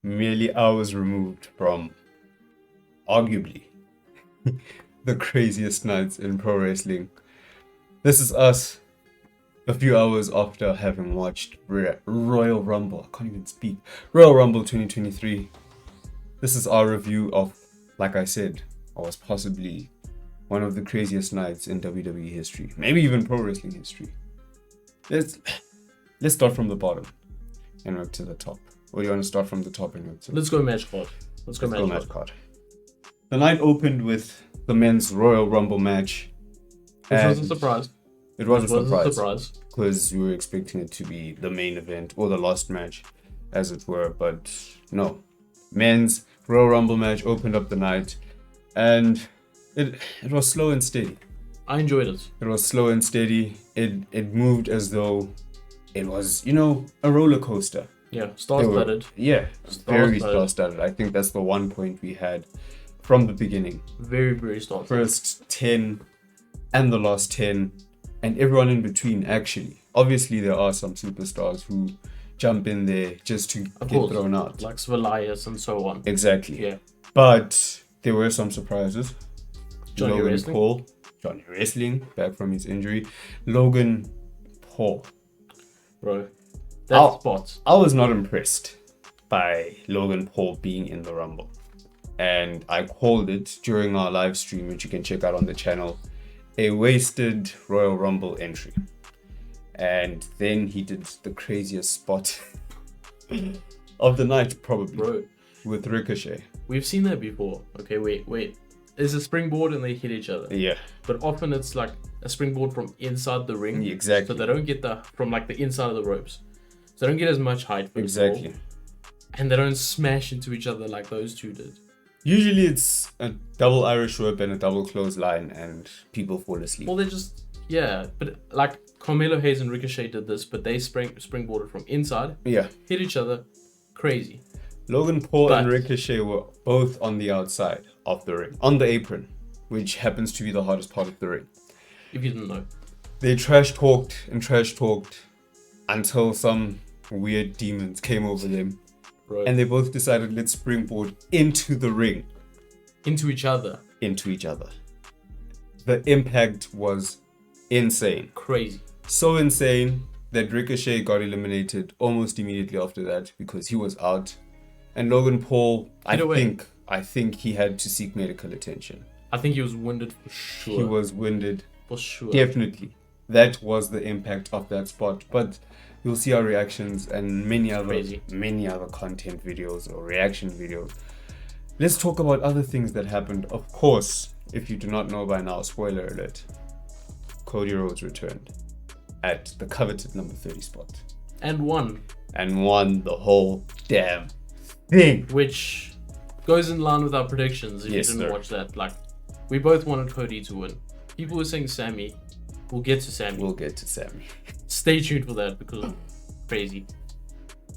merely hours removed from arguably the craziest nights in pro wrestling. This is us a few hours after having watched Royal Rumble. I can't even speak. Royal Rumble 2023. This is our review of, like I said, was possibly one of the craziest nights in WWE history, maybe even pro wrestling history. Let's start from the bottom and work to the top. Or do you want to start from the top and work to the Let's go match card. Let's go match card. The night opened with the men's Royal Rumble match. Which was a surprise. It was a surprise because we were expecting it to be the main event or the last match, as it were. But no, men's Royal Rumble match opened up the night, and it was slow and steady. I enjoyed it. It was slow and steady. It moved as though it was, a roller coaster. Yeah, star-studded. Yeah, very star-studded. I think that's the one point we had from the beginning. Very, very star-studded. First 10 and the last 10 and everyone in between, actually. Obviously, there are some superstars who jump in there just to get thrown out. Like Svelias and so on. Exactly. Yeah. But there were some surprises. Johnny Wrestling, back from his injury. Logan Paul. Bro, that spot. I was not impressed by Logan Paul being in the Rumble. And I called it during our live stream, which you can check out on the channel, a wasted Royal Rumble entry. And then he did the craziest spot of the night, probably. Bro. With Ricochet. We've seen that before. Okay, wait. There's a springboard and they hit each other. Yeah. But often it's like a springboard from inside the ring. Exactly. So they don't get from like the inside of the ropes. So they don't get as much height. Exactly. And they don't smash into each other like those two did. Usually it's a double Irish whip and a double clothesline and people fall asleep. Well, but like Carmelo Hayes and Ricochet did this, but they springboarded from inside. Yeah. Hit each other. Crazy. Logan Paul and Ricochet were both on the outside of the ring, on the apron, which happens to be the hardest part of the ring. If you didn't know. They trash talked until some weird demons came over them. Right. And they both decided, let's springboard into the ring. Into each other. The impact was insane. Crazy. So insane that Ricochet got eliminated almost immediately after that because he was out. And Logan Paul, I think he had to seek medical attention. I think he was winded for sure. He was winded. For sure. Definitely. That was the impact of that spot. But you'll see our reactions and many other content videos or reaction videos. Let's talk about other things that happened. Of course, if you do not know by now, spoiler alert, Cody Rhodes returned at the coveted number 30 spot. And won the whole damn thing. Which goes in line with our predictions if you didn't watch that. Like, we both wanted Cody to win. People were saying Sammy. We'll get to Sammy. Stay tuned for that because crazy.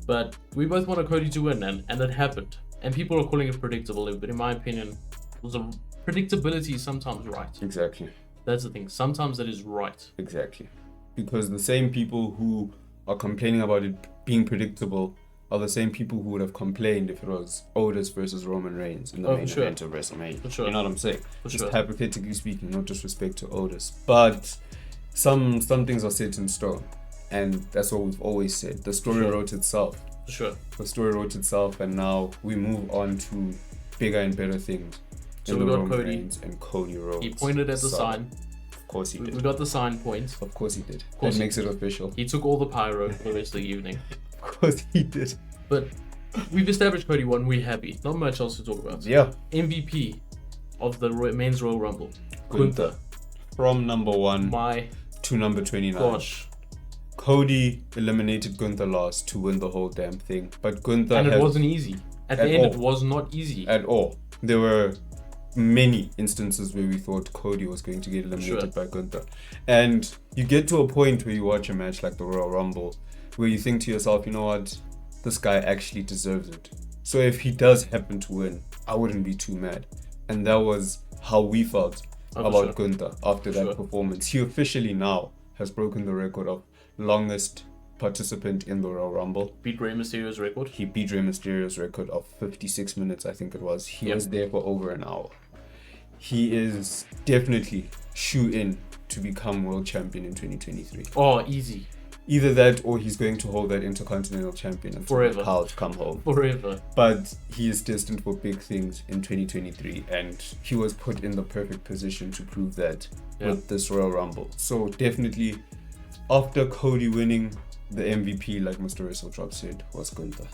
But we both wanted Cody to win and it happened. And people are calling it predictable, but in my opinion, predictability is sometimes right. Exactly. That's the thing. Sometimes it is right. Exactly. Because the same people who are complaining about it being predictable are the same people who would have complained if it was Otis versus Roman Reigns in the main event of WrestleMania. For sure. You know what I'm saying? Just hypothetically speaking, no disrespect to Otis. But some things are set in stone. And that's what we've always said. The story wrote itself. For sure. The story wrote itself, and now we move on to bigger and better things. So we got Cody. Reigns and Cody Rhodes. He pointed at the sign. Of course he did. We got the sign point. Of course he did. That makes it official. He took all the pyro for the rest of the evening. Of course he did. But we've established Cody won. We're happy. Not much else to talk about. Yeah. MVP of the men's Royal Rumble. Gunther. From number 1 to number 29. Gosh. Cody eliminated Gunther last to win the whole damn thing. But Gunther it wasn't easy. At the end, it was not easy. At all. There were many instances where we thought Cody was going to get eliminated by Gunther. And you get to a point where you watch a match like the Royal Rumble where you think to yourself, you know what? This guy actually deserves it. So if he does happen to win, I wouldn't be too mad. And that was how we felt about Gunther after that performance. He officially now has broken the record of longest participant in the Royal Rumble. Beat Rey Mysterio's record. He beat Rey Mysterio's record of 56 minutes, I think it was. He was there for over an hour. He is definitely shoe-in to become world champion in 2023. Oh, easy. Either that or he's going to hold that Intercontinental Champion until Forever. Cows come home. Forever. But he is destined for big things in 2023, and he was put in the perfect position to prove that with this Royal Rumble. So definitely, after Cody winning, the MVP, like Mr. WrestleDrop said, was Gunther.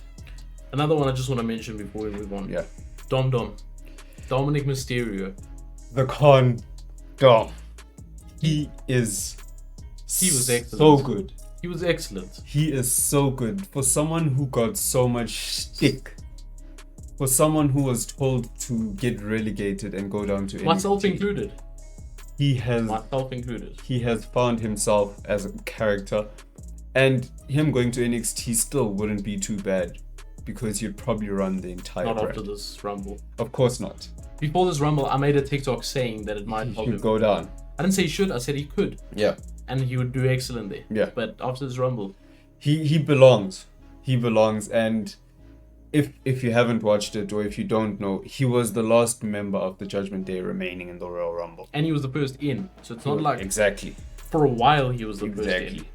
Another one I just want to mention before we move on. Yeah. Dominic Mysterio. The Dom. He was excellent. So good. He was excellent. He is so good. For someone who got so much stick, for someone who was told to get relegated and go down to NXT, myself included. He has found himself as a character, and him going to NXT still wouldn't be too bad because he'd probably run the entire Not brand. after this Rumble. Of course not. Before this Rumble, I made a TikTok saying that it might He should go down. I didn't say he should, I said he could. Yeah. And he would do excellent there. Yeah. But after this Rumble, he belongs. He belongs. And if you haven't watched it or if you don't know, he was the last member of the Judgment Day remaining in the Royal Rumble. And he was the first in. So it's not like exactly. For a while he was the first in.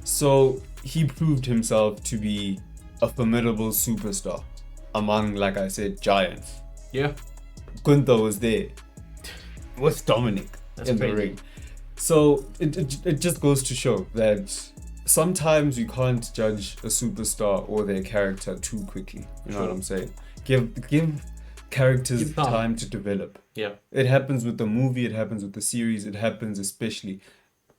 So he proved himself to be a formidable superstar among, like I said, giants. Yeah. Gunther was there with Dominic in the ring. So it just goes to show that sometimes you can't judge a superstar or their character too quickly. You know what I'm saying? Give characters time to develop. Yeah. It happens with the movie, it happens with the series, it happens especially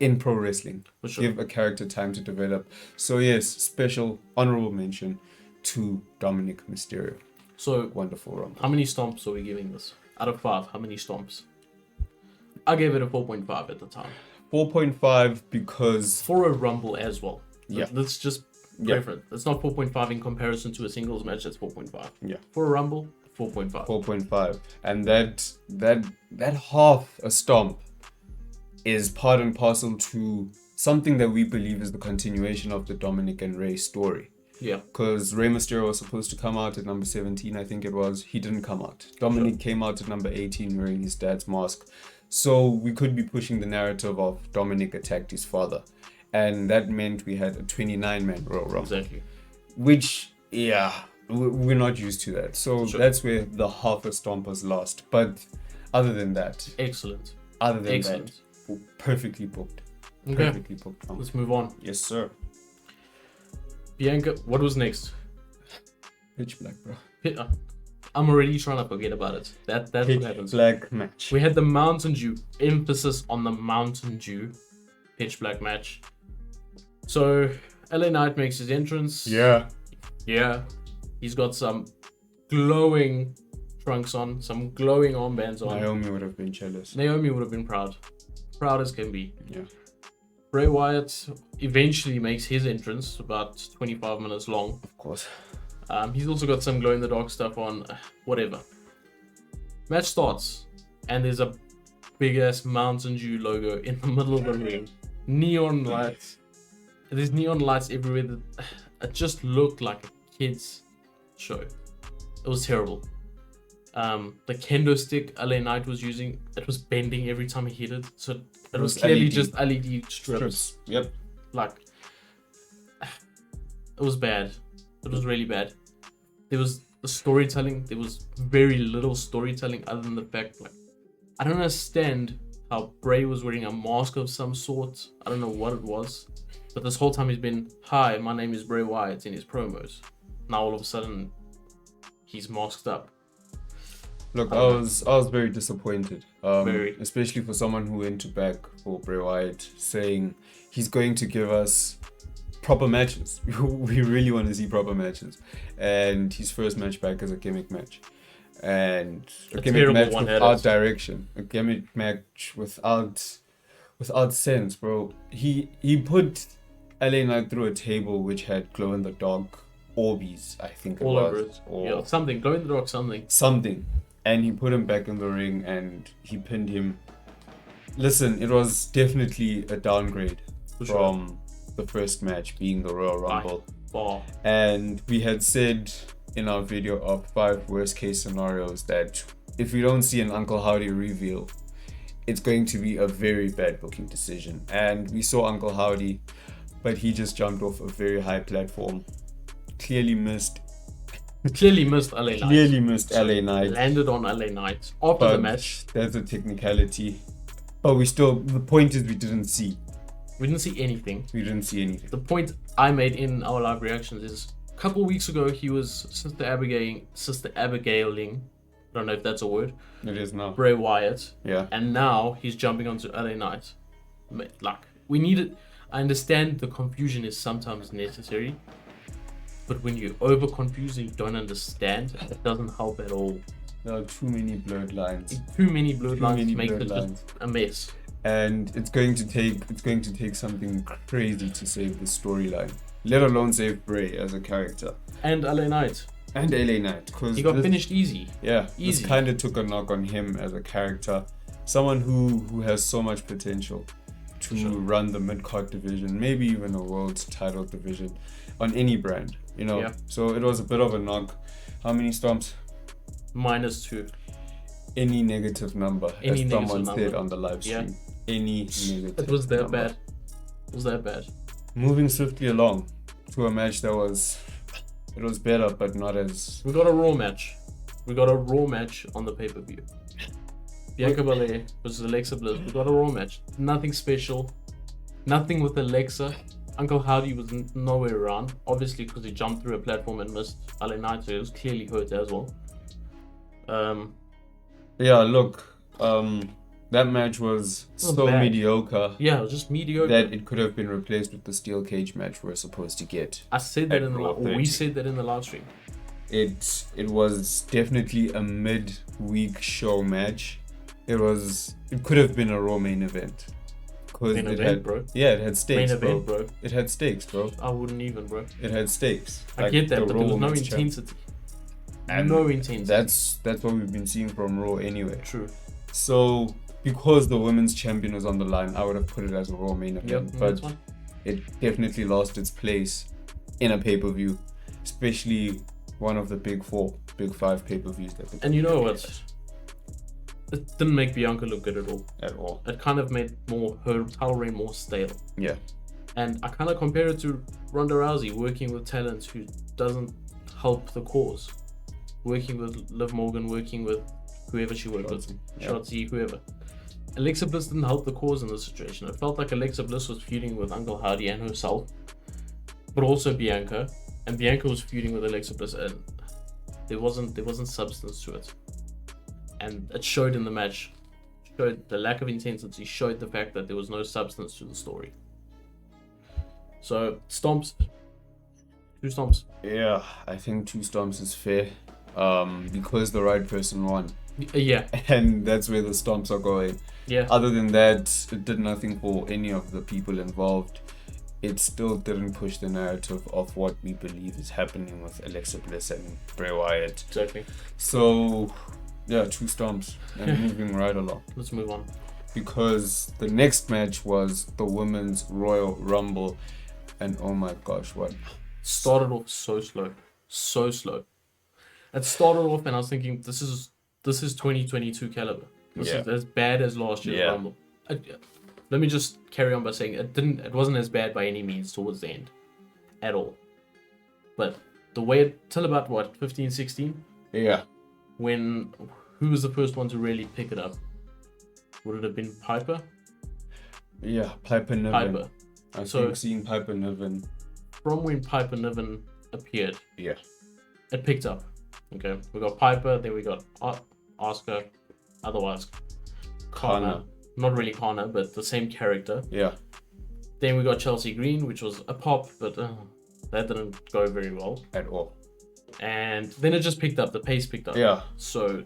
in pro wrestling. For sure. Give a character time to develop. So yes, special honorable mention to Dominic Mysterio. So wonderful run. How many stomps are we giving this? Out of 5, how many stomps? I gave it a 4.5 at the time. 4.5 because for a Rumble as well. Yeah. Let's just preference. It's not 4.5 in comparison to a singles match. That's 4.5. Yeah. For a Rumble, 4.5. 4.5, and that half a stomp is part and parcel to something that we believe is the continuation of the Dominic and Rey story. Yeah. Because Rey Mysterio was supposed to come out at number 17, I think it was. He didn't come out. Dominic came out at number 18 wearing his dad's mask. So we could be pushing the narrative of Dominic attacked his father. And that meant we had a 29-man Royal Rumble. Exactly. Which, we're not used to that. So that's where the half a stomp was lost. But other than that... Excellent. Other than that, perfectly booked. Okay. Perfectly booked. Let's move on. Yes, sir. Bianca, what was next? Pitch Black, bro. I'm already trying to forget about it. That's what happens. Pitch Black match. We had the Mountain Dew. Emphasis on the Mountain Dew Pitch Black match. So, LA Knight makes his entrance. Yeah. He's got some glowing trunks on, some glowing armbands on. Naomi would have been jealous. Naomi would have been proud. Proud as can be. Yeah. Bray Wyatt eventually makes his entrance, about 25 minutes long. Of course. He's also got some glow-in-the-dark stuff on, whatever. Match starts, and there's a big-ass Mountain Dew logo in the middle of the ring. Neon lights. There's neon lights everywhere. It just looked like a kid's show. It was terrible. The kendo stick LA Knight was using, it was bending every time he hit it. So it was clearly LED. Just LED strips. Yep. Like, it was bad. It was really bad. There was the storytelling. There was very little storytelling other than the fact, like, I don't understand how Bray was wearing a mask of some sort. I don't know what it was. But this whole time he's been, hi, my name is Bray Wyatt in his promos. Now all of a sudden, he's masked up. Look, I was very disappointed. Especially for someone who went to back for Bray Wyatt, saying he's going to give us proper matches. We really want to see proper matches. And his first match back is a gimmick match. And a gimmick match without direction. A gimmick match without sense, bro. He put LA Knight through a table which had glow-in-the-dark Orbeez, I think it all was. Over it. Or something. Glow-in-the-dark something. And he put him back in the ring and he pinned him. Listen, it was definitely a downgrade from the first match being the Royal Rumble. Wow. And we had said in our video of 5 worst case scenarios that if we don't see an Uncle Howdy reveal, it's going to be a very bad booking decision. And we saw Uncle Howdy, but he just jumped off a very high platform. Clearly missed LA Knight. LA Knight. Landed on LA Knight after the match. That's a technicality. But the point is we didn't see. We didn't see anything. The point I made in our live reactions is a couple weeks ago he was Sister Abigail-ing. I don't know if that's a word. It is now. Bray Wyatt. Yeah. And now he's jumping onto LA Knight. Like, we need it. I understand the confusion is sometimes necessary. But when you over confuse and you don't understand, it doesn't help at all. There are too many blurred lines. Too many blurred lines make it just a mess. And it's going to take something crazy to save the storyline, let alone save Bray as a character. And LA Knight. Because he got finished easy. Yeah, easy. This kind of took a knock on him as a character, someone who has so much potential to run the mid-card division, maybe even a world title division on any brand, you know. Yeah. So it was a bit of a knock. How many stomps? -2. Any negative number, as someone said on the live stream. Yeah. Any negative. It was that bad. It was that bad. Moving swiftly along to a match that was better, but not as. We got a Raw match. On the pay-per-view. Bianca Belair versus Alexa Bliss. We got a Raw match. Nothing special. Nothing with Alexa. Uncle Howdy was nowhere around. Obviously, because he jumped through a platform and missed LA Knight, so he was clearly hurt as well. Yeah, look. That match was so mediocre. Yeah, it was just mediocre. That it could have been replaced with the steel cage match we're supposed to get. We said that in the live stream. It was definitely a mid-week show match. It could have been a Raw main event. Bro. Yeah, it had stakes, main event, bro. It had stakes, bro. I wouldn't even, bro. It had stakes. I get that, but there was no intensity. No intensity. That's what we've been seeing from Raw anyway. True. So because the women's champion was on the line, I would have put it as a Raw main event. But it definitely lost its place in a pay-per-view, especially one of the big 5 pay-per-views that. And you know what? It didn't make Bianca look good at all. It kind of made her title reign more stale. Yeah. And I kind of compare it to Ronda Rousey working with talent who doesn't help the cause. Working with Liv Morgan, working with whoever she worked with, Shotzi, whoever. Alexa Bliss didn't help the cause in this situation. It felt like Alexa Bliss was feuding with Uncle Howdy and herself, but also Bianca, and Bianca was feuding with Alexa Bliss, and there wasn't substance to it, and it showed in the match. Showed the lack of intensity. Showed the fact that there was no substance to the story. So 2 stomps. Yeah, I think 2 stomps is fair. Because the right person won. Yeah. And that's where the stomps are going. Yeah. Other than that, it did nothing for any of the people involved. It still didn't push the narrative of what we believe is happening with Alexa Bliss and Bray Wyatt. Exactly. So, yeah, 2 stomps. And moving right along. Let's move on. Because the next match was the Women's Royal Rumble. And oh my gosh, what? Started off so slow. It started off and I was thinking, this is 2022 caliber. This is as bad as last year's Rumble. Let me just carry on by saying it wasn't as bad by any means towards the end. At all. But the way till about 15, 16? Yeah. Who was the first one to really pick it up? Would it have been Piper? Yeah, Piper Niven. I think seeing Piper Niven. From when Piper Niven appeared, yeah, it picked up. Okay, we got Piper, then we got Asuka, otherwise Kana. Not really Kana, but the same character. Yeah. Then we got Chelsea Green, which was a pop, but that didn't go very well. At all. And then it just picked up, the pace picked up. Yeah. So...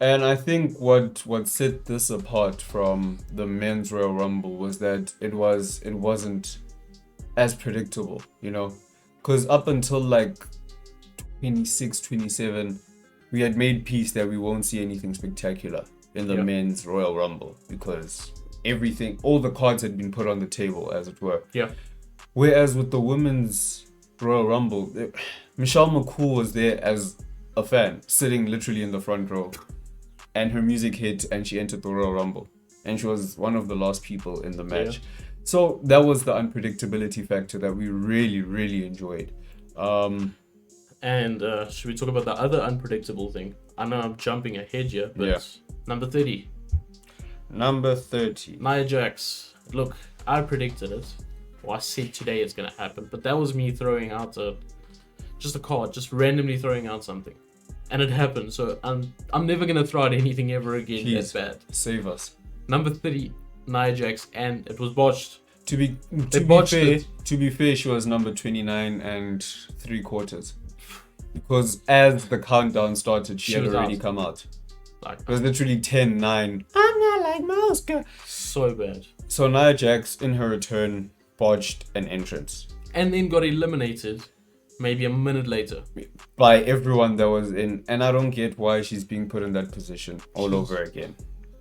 And I think what set this apart from the men's Royal Rumble was that it wasn't as predictable, you know? Because up until like 26, 27, we had made peace that we won't see anything spectacular in the men's Royal Rumble because all the cards had been put on the table, as it were. Yeah. Whereas with the women's Royal Rumble, Michelle McCool was there as a fan, sitting literally in the front row, and her music hit and she entered the Royal Rumble, and she was one of the last people in the match. So that was the unpredictability factor that we really, really enjoyed. And should we talk about the other unpredictable thing? I know I'm jumping ahead here, but number 30. Number 30. Nia Jax. Look, I predicted it. Well, I said today it's going to happen, but that was me throwing out just a card, just randomly throwing out something. And it happened, so I'm never going to throw out anything ever again. Please, that's bad. Save us. Number 30, Nia Jax, and it was botched. To be fair, she was number 29 and 3/4. Because as the countdown started, she had already come out. Like, it was literally 10, 9. I'm not like most girls. So bad. So Nia Jax, in her return, botched an entrance. And then got eliminated maybe a minute later. By everyone that was in. And I don't get why she's being put in that position all over again.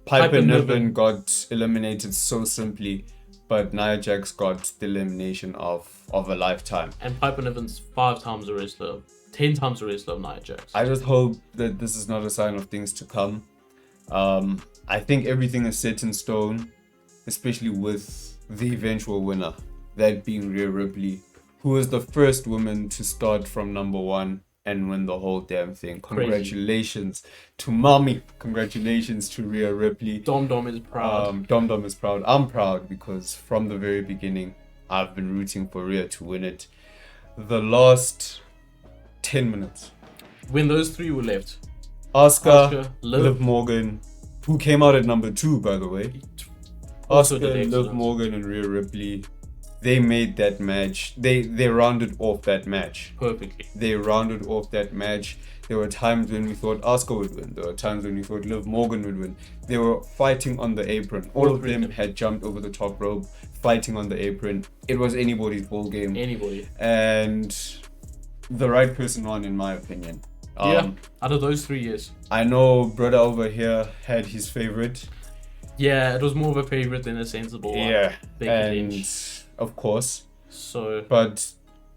Piper Niven got eliminated so simply. But Nia Jax got the elimination of a lifetime. And Piper Niven's 5 times the wrestler. 10 times the wrestler of Nia Jax. I just hope that this is not a sign of things to come. I think everything is set in stone, especially with the eventual winner, that being Rhea Ripley, who was the first woman to start from number 1 and win the whole damn thing. Congratulations to mommy. Congratulations to Rhea Ripley. Dom is proud. Dom is proud. I'm proud because from the very beginning, I've been rooting for Rhea to win it. The last 10 minutes. When those 3 were left. Asuka, Liv Morgan, who came out at number 2, by the way. Asuka, Liv Morgan, and Rhea Ripley. They made that match. They rounded off that match perfectly. They rounded off that match. There were times when we thought Asuka would win. There were times when we thought Liv Morgan would win. They were fighting on the apron. All of them had jumped over the top rope, fighting on the apron. It was anybody's ball game. Anybody. And the right person won, in my opinion. Out of those 3 years. I know brother over here had his favorite. Yeah, it was more of a favorite than a sensible one. Yeah, Becky and Lynch. Of course. So, but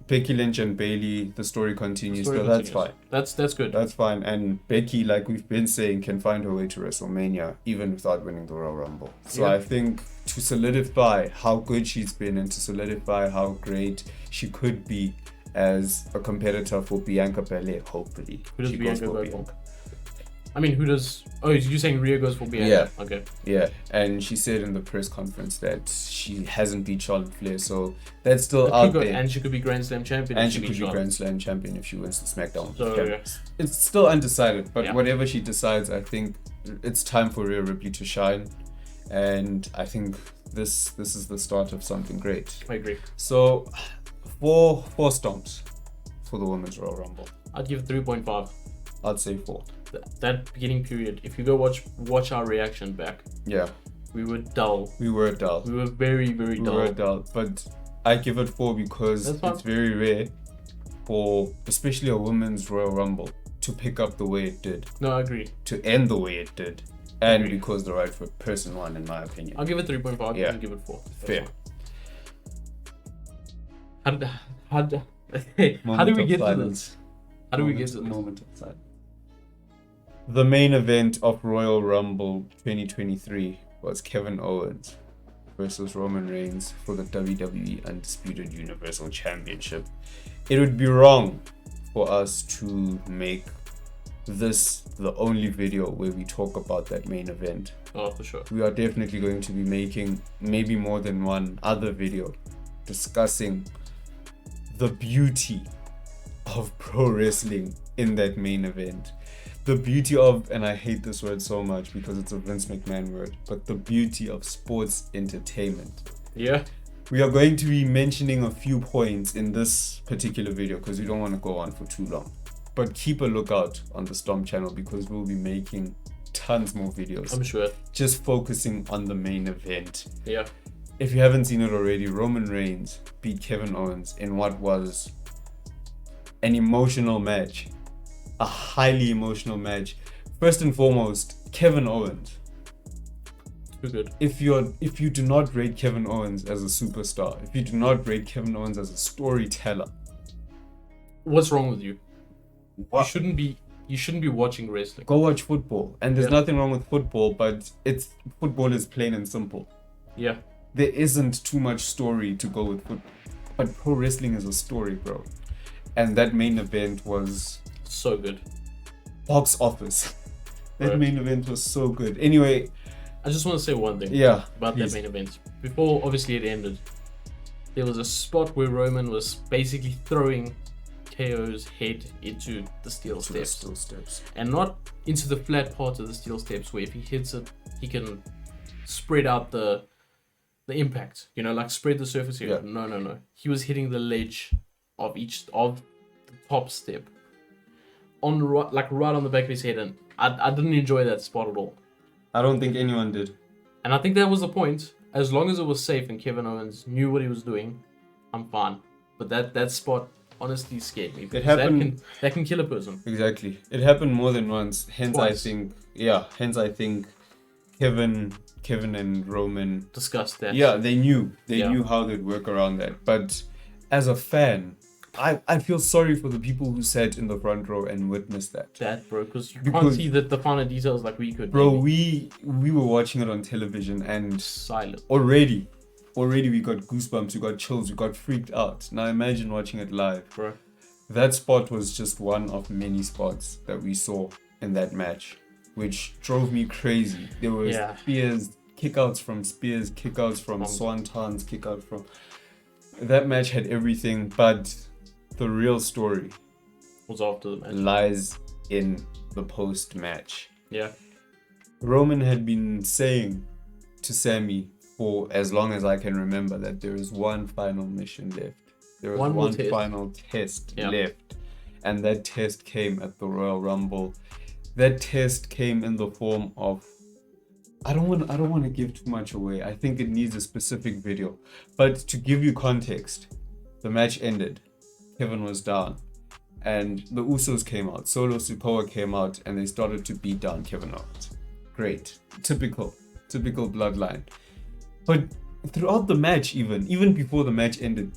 Becky Lynch and Bayley, the story continues. That's fine. That's good. That's fine. And Becky, like we've been saying, can find her way to WrestleMania even without winning the Royal Rumble. So I think to solidify how good she's been and to solidify how great she could be as a competitor for Bianca Belair, hopefully. Who does Bianca go for? I mean, who does... Oh, you're saying Rhea goes for Bianca? Yeah. Okay. Yeah, and she said in the press conference that she hasn't beat Charlotte Flair, so that's still out there. And she could be Grand Slam champion. And she could be Grand Slam champion if she wins the SmackDown. So, it's still undecided, but whatever she decides, I think it's time for Rhea Ripley to shine, and I think this is the start of something great. I agree. So, four stomps for the Women's Royal Rumble. I'd give it 3.5. I'd say 4. That beginning period, if you go watch our reaction back, we were dull. We were dull. We were very, very dull. We were dull, but I give it 4 because it's very rare for, especially a Women's Royal Rumble, to pick up the way it did. No, I agree. To end the way it did, and because the right person won, in my opinion. I'll give it 3.5. Yeah. I'll give it 4. Fair. How do we get to this? How do we get to this? Moment of silence. The main event of Royal Rumble 2023 was Kevin Owens versus Roman Reigns for the WWE Undisputed Universal Championship. It would be wrong for us to make this the only video where we talk about that main event. Oh, for sure. We are definitely going to be making maybe more than one other video discussing the beauty of pro wrestling in that main event. The beauty of, and I hate this word so much because it's a Vince McMahon word, but the beauty of sports entertainment. Yeah. We are going to be mentioning a few points in this particular video because we don't want to go on for too long. But keep a lookout on the STOMP channel because we'll be making tons more videos. I'm sure. Just focusing on the main event. Yeah. If you haven't seen it already, Roman Reigns beat Kevin Owens in what was an emotional match. A highly emotional match. First and foremost, Kevin Owens. Too good. If you do not rate Kevin Owens as a superstar, if you do not rate Kevin Owens as a storyteller, what's wrong with you? What? You shouldn't be watching wrestling. Go watch football. And there's nothing wrong with football, but football is plain and simple. Yeah. There isn't too much story to go with football. But pro wrestling is a story, bro. And that main event was so good. Box office. That main event was so good. Anyway, I just want to say one thing about that main event. Before obviously it ended, there was a spot where Roman was basically throwing KO's head into the steel steps. And not into the flat part of the steel steps where if he hits it, he can spread out the impact, like spread the surface area. Yeah. No. He was hitting the ledge of the top step on right on the back of his head, and I didn't enjoy that spot at all. I don't think anyone did. And I think that was the point. As long as it was safe and Kevin Owens knew what he was doing, I'm fine. But that spot honestly scared me. It happened. That can kill a person. Exactly. It happened more than once. Hence, I think Kevin and Roman discussed that. Yeah, they knew how they'd work around that. But as a fan, I feel sorry for the people who sat in the front row and witnessed that. Bro, because you can't see the finer details like we could. Bro, we were watching it on television and silent. Already we got goosebumps, we got chills, we got freaked out. Now imagine watching it live. Bro. That spot was just one of many spots that we saw in that match, which drove me crazy. There was spears, kickouts from spears, kickouts from swantons, kickouts from... That match had everything, but the real story was after the match. Lies in the post-match. Yeah. Roman had been saying to Sami for as long as I can remember that there is one final mission left. There was one final test left. And that test came at the Royal Rumble. That test came in the form of... I don't want to give too much away. I think it needs a specific video. But to give you context, the match ended. Kevin was down. And the Usos came out. S.A.W.O came out and they started to beat down Kevin Owens. Great. Typical bloodline. But throughout the match, even before the match ended,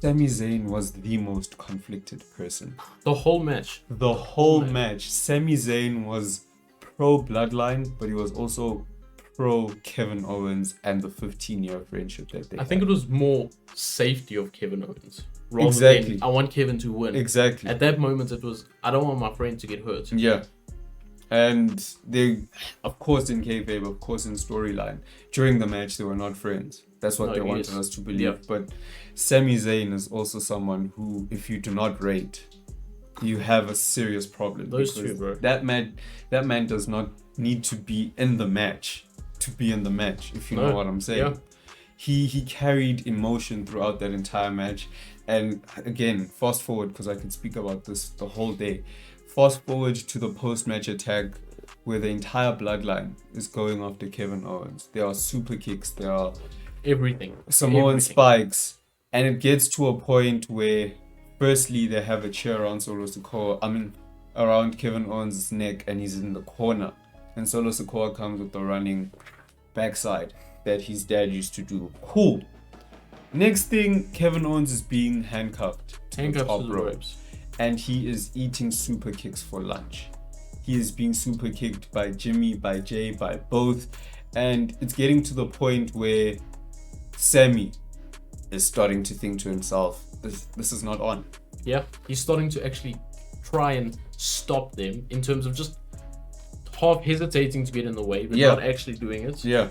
Sami Zayn was the most conflicted person. The whole match. The whole match. Sami Zayn was pro bloodline, but he was also pro Kevin Owens and the 15-year friendship that they had. I think it was more safety of Kevin Owens. Rather than, I want Kevin to win. Exactly. At that moment, it was, I don't want my friend to get hurt. Yeah. And they, of course in kayfabe, of course in storyline, during the match they were not friends. That's what they wanted us to believe. Yeah. But Sami Zayn is also someone who, if you do not rate, you have a serious problem. Those two, bro. That man does not need to be in the match to be in the match, if you know what I'm saying. Yeah. He carried emotion throughout that entire match. And again, fast forward, because I could speak about this the whole day. Fast forward to the post-match attack where the entire bloodline is going after Kevin Owens. There are super kicks, there are everything. Samoan spikes. And it gets to a point where firstly they have a chair around Sicelo, around Kevin Owens' neck, and he's in the corner. And Sicelo comes with the running backside that his dad used to do. Cool. Next thing, Kevin Owens is being handcuffed to the top rope. And he is eating super kicks for lunch. He is being super kicked by Jimmy, by Jay, by both. And it's getting to the point where Sami is starting to think to himself, this is not on. Yeah, he's starting to actually try and stop them in terms of just half hesitating to get in the way, but not actually doing it. Yeah.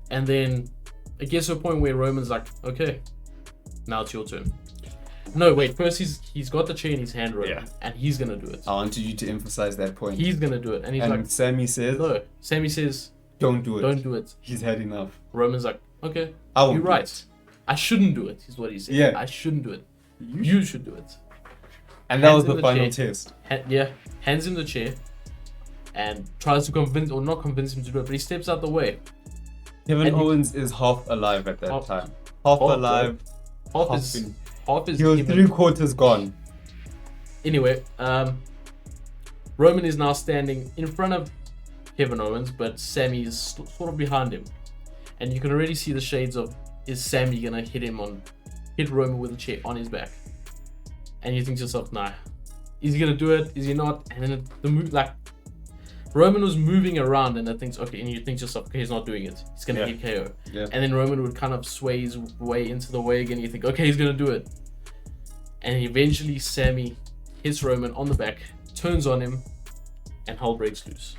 And then it gets to a point where Roman's like, okay, now it's your turn. No, wait, first he's got the chair in his hand, Roman, and he's going to do it. I wanted you to emphasize that point. He's going to do it. And he's like... Sami says... No, Sami says... Don't do it. Don't do it. He's had enough. Roman's like, okay, you're right. I shouldn't do it, is what he said. Yeah. I shouldn't do it. You should do it. And that was the final test. Hands him the chair and tries to convince, or not convince him to do it, but he steps out the way. Kevin Owens is half alive at that time. Half alive. Half is he was 3/4 gone. Anyway, Roman is now standing in front of Kevin Owens, but Sammy is sort of behind him, and you can already see the shades of, is Sammy gonna hit Roman with a chair on his back? And you think to yourself, nah, is he gonna do it? Is he not? And then the move, like, Roman was moving around, and and you think to yourself, okay, he's not doing it. He's gonna hit KO. Yeah. And then Roman would kind of sway his way into the way again. You think, okay, he's gonna do it. And eventually Sammy hits Roman on the back, turns on him, and hell breaks loose.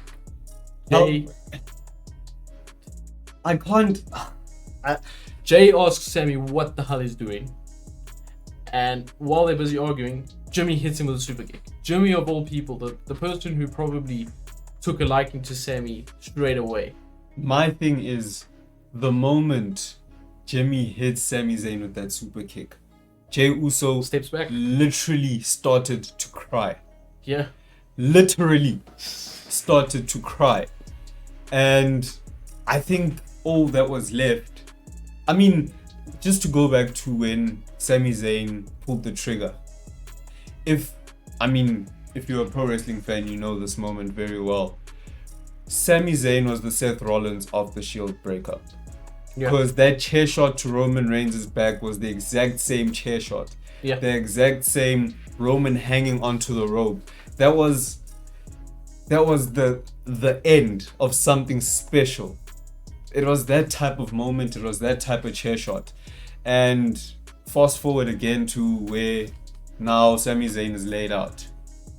I can't. Jay asks Sammy what the hell he's doing. And while they're busy arguing, Jimmy hits him with a super kick. Jimmy, of all people, the person who probably took a liking to Sammy straight away. My thing is, the moment Jimmy hits Sami Zayn with that super kick, Jey Uso steps back, literally started to cry. Yeah. Literally started to cry. And I think all that was left, I mean, just to go back to when Sami Zayn pulled the trigger. If you're a pro wrestling fan, you know this moment very well. Sami Zayn was the Seth Rollins of the Shield breakup. Because that chair shot to Roman Reigns' back was the exact same chair shot. Yeah. The exact same Roman hanging onto the rope. That was the end of something special. It was that type of moment. It was that type of chair shot. And fast forward again to where now Sami Zayn is laid out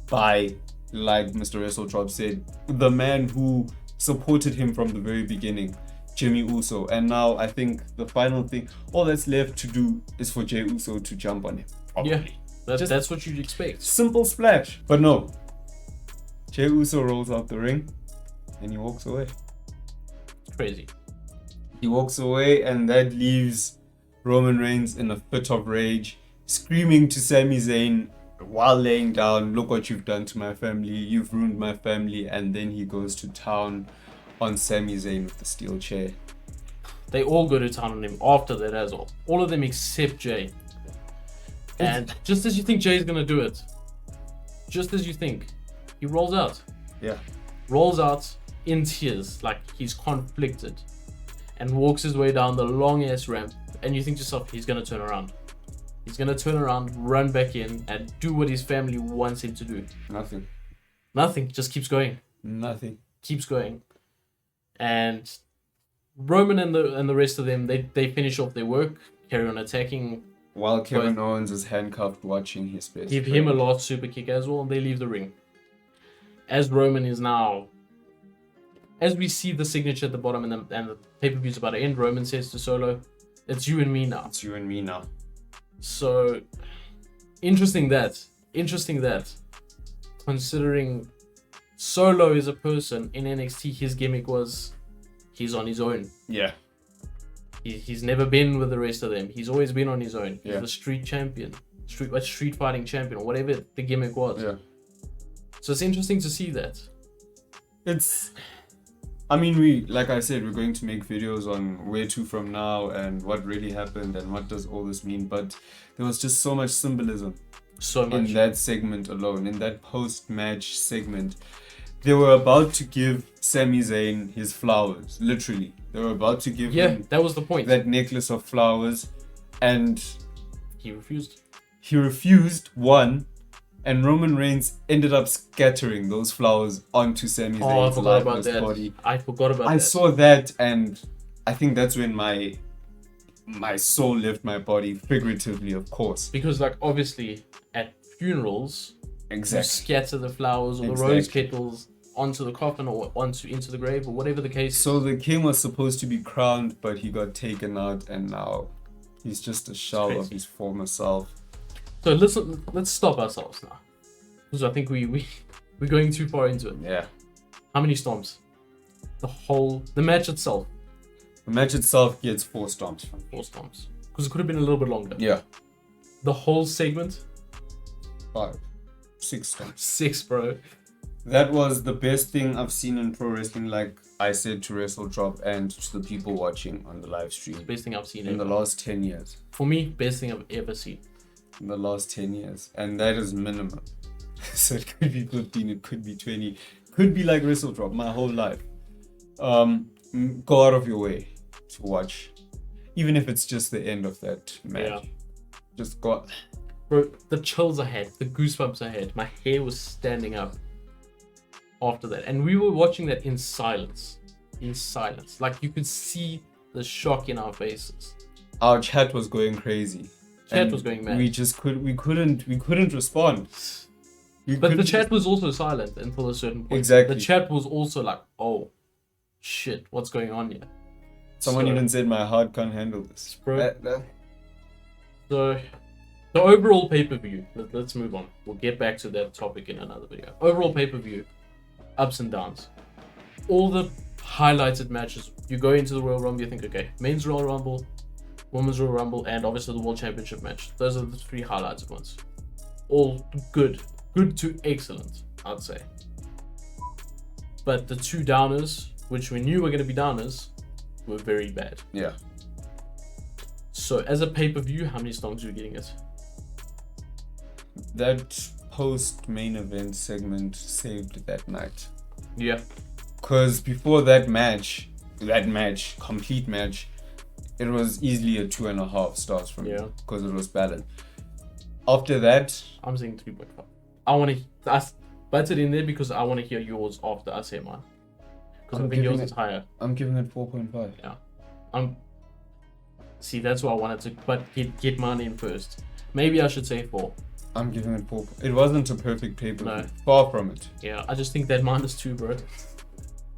by, like Mr. WrestleDrop said, the man who supported him from the very beginning, Jimmy Uso. And now I think the final thing, all that's left to do is for Jey Uso to jump on him. Probably. Yeah, that's what you'd expect. Simple splash. But no. Jey Uso rolls out the ring and he walks away. Crazy. He walks away, and that leaves Roman Reigns in a fit of rage, screaming to Sami Zayn while laying down, "Look what you've done to my family, you've ruined my family." And then he goes to town on Sami Zayn with the steel chair. They all go to town on him after that as well. All of them except Jay. And just as you think Jay's gonna do it, just as you think, he rolls out. Yeah. Rolls out in tears, like he's conflicted, and walks his way down the long ass ramp. And you think to yourself, he's gonna turn around. He's gonna turn around, run back in, and do what his family wants him to do. Nothing. Just keeps going. Nothing. Keeps going. And Roman and the rest of them, they finish off their work, carry on attacking. While Kevin Owens is handcuffed watching his best Give friend. him a last super kick as well, and they leave the ring. As Roman is now, as we see the signature at the bottom and the pay-per-view's about to end, Roman says to Solo, "It's you and me now." It's you and me now. So, interesting that, considering Solo is a person in NXT, his gimmick was, he's on his own. Yeah. He's never been with the rest of them. He's always been on his own. He's Yeah. the street champion, street fighting champion, or whatever the gimmick was. Yeah. So it's interesting to see that. Like I said, we're going to make videos on where to from now and what really happened and what does all this mean. But there was just so much symbolism. So much. In that segment alone, in that post-match segment. They were about to give Sami Zayn his flowers, literally. They were about to give him that was the point. that necklace of flowers, and he refused. He refused, one, and Roman Reigns ended up scattering those flowers onto Sami Zayn's lifeless body. I forgot about that. I saw that, and I think that's when my soul left my body, figuratively, of course. Because, like, obviously, at funerals, exactly, you scatter the flowers or the rose petals onto the coffin or into the grave or whatever the case. So the king was supposed to be crowned, but he got taken out, and now he's just a shell of his former self. So let's stop ourselves now, because I think we're going too far into it. Yeah. How many stomps? The match itself. The match itself gets 4 stomps. 4 stomps, because it could have been a little bit longer. Yeah. The whole segment. 5, 6 stomps. 6, bro. That was the best thing I've seen in pro wrestling, like I said to WrestleDrop and to the people watching on the live stream. Best thing I've seen in the last 10 years. For me, best thing I've ever seen. In the last 10 years. And that is minimum. So it could be 15, it could be 20, could be like WrestleDrop my whole life. Go out of your way to watch, even if it's just the end of that match. Yeah. Just go. Bro, the chills I had, the goosebumps I had, my hair was standing up after that, and we were watching that in silence. Like you could see the shock in our faces. Our chat was going crazy. Chat was going mad. We couldn't respond. But the chat was also silent until a certain point. Exactly. The chat was also like, oh shit, what's going on here? Someone even said my heart can't handle this. Bro. So the overall pay-per-view, let's move on. We'll get back to that topic in another video. Overall pay-per-view, ups and downs. All the highlighted matches, you go into the Royal Rumble, you think, okay, men's Royal Rumble, women's Royal Rumble, and obviously the World Championship match. Those are the three highlighted ones. All good to excellent, I'd say. But the two downers, which we knew were going to be downers, were very bad. Yeah. So as a pay-per-view, how many stonks are you getting it? That post-main event segment saved that night. Yeah. Because before that complete match, it was easily a 2.5 stars from me because it was balanced. After that, I'm saying 3.5. I want to put it in there because I want to hear yours after I say mine. Because I think yours is higher. I'm giving it 4.5. Yeah. See, that's why I wanted to, but get mine in first. Maybe I should say 4. I'm giving it 4. It wasn't a perfect paper. No. Far from it. Yeah, I just think that mine is 2, bro.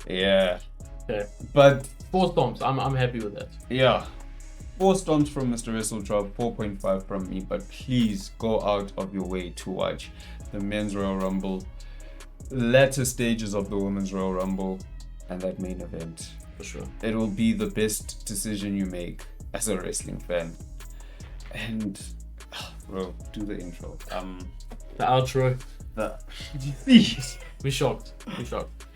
Yeah. Okay. But 4 stomps. I'm happy with that. Yeah. 4 stomps from Mr. WrestleDrop, 4.5 from me. But please go out of your way to watch the Men's Royal Rumble, latter stages of the Women's Royal Rumble, and that main event. For sure. It will be the best decision you make as a wrestling fan. And bro, do the intro. The outro. We're shocked.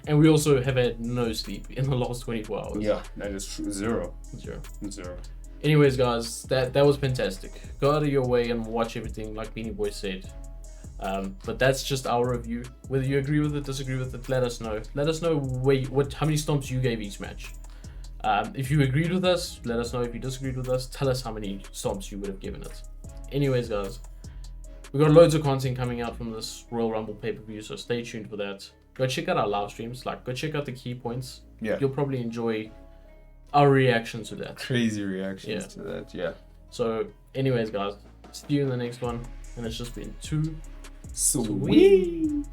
And we also have had no sleep in the last 24 hours. Yeah, that is true. Zero. Anyways, guys, that was fantastic. Go out of your way and watch everything, like Beanie Boy said. But that's just our review. Whether you agree with it, disagree with it, let us know. Let us know how many stomps you gave each match. If you agreed with us, let us know. If you disagreed with us, tell us how many stomps you would have given it. Anyways, guys, we got loads of content coming out from this Royal Rumble pay-per-view, so stay tuned for that. Go check out our live streams. Go check out the key points. Yeah. You'll probably enjoy our reaction to that. Crazy reactions to that, yeah. So, anyways, guys, see you in the next one. And it's just been too sweet.